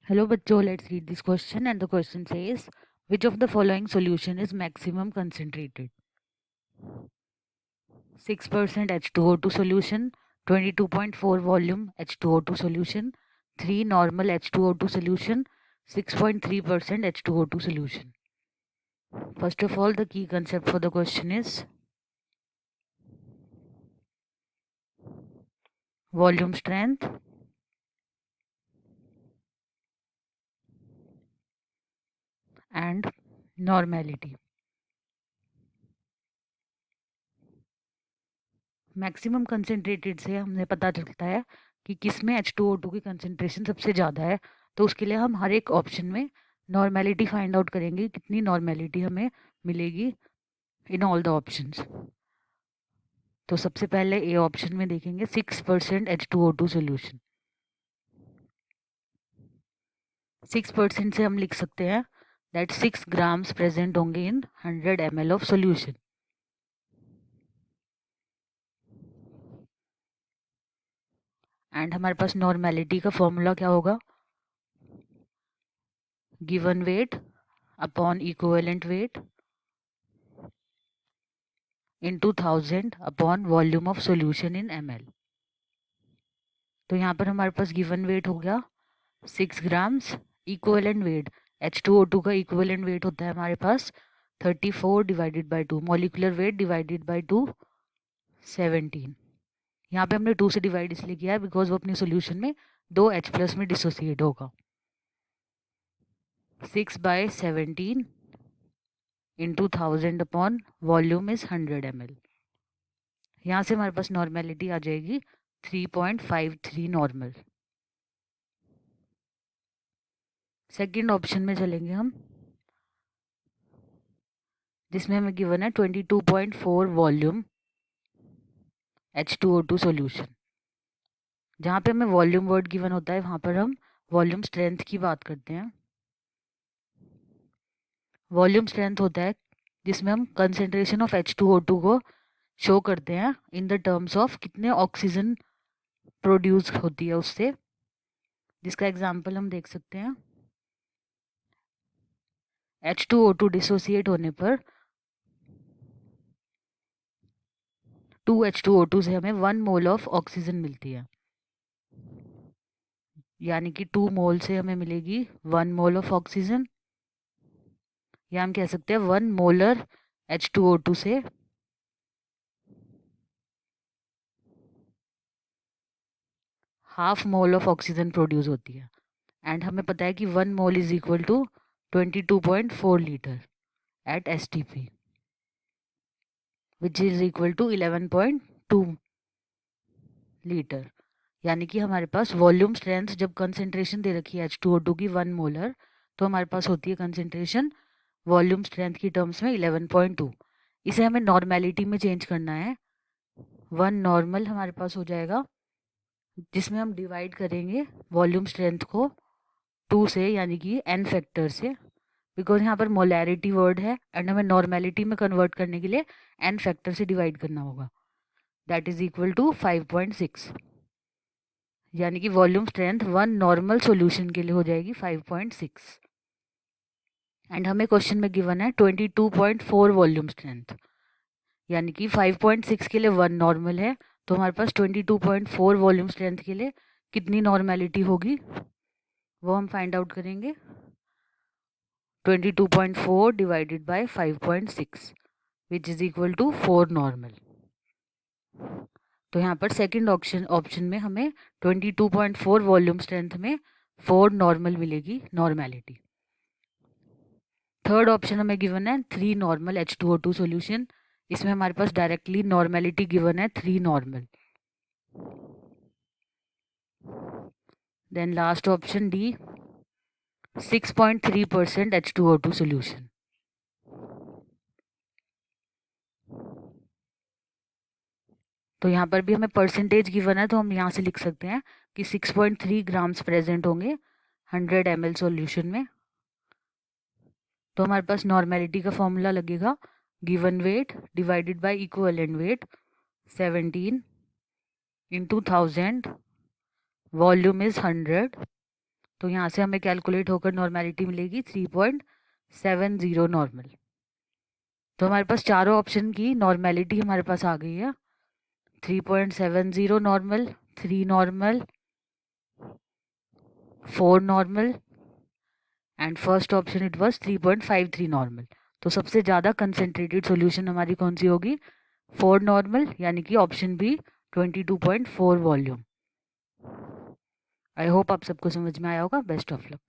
Hello बच्चों, let's read this question and the question says which of the following solution is maximum concentrated? 6% H2O2 solution, 22.4 volume H2O2 solution, 3 normal H2O2 solution, 6.3% H2O2 solution. First of all, the key concept for the question is volume strength and normality. Maximum concentrated से हमें पता चलता है कि किस में H2O2 की concentration सबसे ज़्यादा है, तो उसके लिए हम हर एक ऑप्शन में नॉर्मेलिटी फाइंड आउट करेंगे, कितनी नॉर्मेलिटी हमें मिलेगी इन ऑल द ऑप्शंस। तो सबसे पहले ए ऑप्शन में देखेंगे 6% H2O2 सोल्यूशन। 6% से हम लिख सकते हैं दैट 6 ग्राम्स प्रेजेंट होंगे इन 100 ml ऑफ सोल्यूशन। एंड हमारे पास नॉर्मेलिटी का फॉर्मूला क्या होगा? Given weight upon equivalent weight into 1000 upon volume of solution in ml। तो यहाँ पर हमारे पास गिवन वेट हो गया 6 ग्राम्स। इक्विवेलेंट वेट H2O2 का इक्विवेलेंट वेट होता है हमारे पास 34 divided by 2, molecular weight divided by 2 17। यहाँ पे हमने 2 से डिवाइड इसलिए किया है बिकॉज वो अपने सोल्यूशन में 2 H प्लस में डिसोसिएट होगा। 6/17 into 1000 upon volume is 100 ml। यहाँ से हमारे पास नॉर्मेलिटी आ जाएगी 3.53 नॉर्मल। सेकेंड ऑप्शन में चलेंगे हम, जिसमें हमें गिवन है 22.4 वॉल्यूम H2O2 सॉल्यूशन। जहाँ पे हमें वॉल्यूम वर्ड गिवन होता है वहाँ पर हम वॉल्यूम स्ट्रेंथ की बात करते हैं। वॉल्यूम स्ट्रेंथ होता है जिसमें हम कंसेंट्रेशन ऑफ H2O2 को शो करते हैं इन द टर्म्स ऑफ कितने ऑक्सीजन प्रोड्यूस होती है उससे, जिसका एग्जाम्पल हम देख सकते हैं। H2O2 डिसोसिएट होने पर 2H2O2 से हमें 1 मोल ऑफ ऑक्सीजन मिलती है, यानी कि 2 मोल से हमें मिलेगी 1 मोल ऑफ ऑक्सीजन, या हम कह सकते हैं 1 मोलर H2O2 से half mole of oxygen produce होती है। एंड हमें पता है कि 1 mole is equal to 22.4 litre at STP which is equal to 11.2 litre. यानी कि हमारे पास वॉल्यूम स्ट्रेंथ जब कंसेंट्रेशन दे रखी है H2O2 की 1 मोलर, तो हमारे पास होती है कंसेंट्रेशन वॉल्यूम स्ट्रेंथ की टर्म्स में 11.2। इसे हमें नॉर्मेलिटी में चेंज करना है। 1 नॉर्मल हमारे पास हो जाएगा, जिसमें हम डिवाइड करेंगे वॉल्यूम स्ट्रेंथ को 2 से, यानी कि n फैक्टर से, बिकॉज यहाँ पर मोलैरिटी वर्ड है एंड हमें नॉर्मेलिटी में कन्वर्ट करने के लिए n फैक्टर से डिवाइड करना होगा। दैट इज इक्वल टू 5.6, यानी कि वॉल्यूम स्ट्रेंथ 1 नॉर्मल सॉल्यूशन के लिए हो जाएगी 5.6। एंड हमें क्वेश्चन में गिवन है 22.4 वॉल्यूम स्ट्रेंथ, यानी कि 5.6 के लिए 1 नॉर्मल है, तो हमारे पास 22.4 वॉल्यूम स्ट्रेंथ के लिए कितनी नॉर्मेलिटी होगी वो हम फाइंड आउट करेंगे। 22.4 divided by 5.6 which is equal to 4 normal. तो यहाँ पर सेकंड ऑप्शन में हमें 22.4 वॉल्यूम स्ट्रेंथ में 4 नॉर्मल मिलेगी नॉर्मेलिटी। थर्ड ऑप्शन हमें गिवन है 3 नॉर्मल H2O2 सॉल्यूशन। इसमें हमारे पास डायरेक्टली नॉर्मेलिटी गिवन है 3 normal. Then last option D 6.3% H2O2 solution. तो यहाँ पर भी हमें परसेंटेज गिवन है, तो हम यहाँ से लिख सकते हैं कि 6.3 ग्राम्स प्रेजेंट होंगे 100 ml सॉल्यूशन में। तो हमारे पास नॉर्मेलिटी का फॉर्मूला लगेगा given weight divided by equivalent weight 17 into 1000, volume is 100, तो यहाँ से हमें कैलकुलेट होकर नॉर्मेलिटी मिलेगी 3.70 नॉर्मल। तो हमारे पास चारों ऑप्शन की नॉर्मेलिटी हमारे पास आ गई है। 3.70 normal, 3 normal, 4 normal and first option it was 3.53 normal. तो सबसे ज़्यादा कंसेंट्रेटेड सॉल्यूशन हमारी कौन सी होगी? 4 नॉर्मल, यानी कि option B 22.4 volume. I hope आप सबको समझ में आया होगा। Best of luck.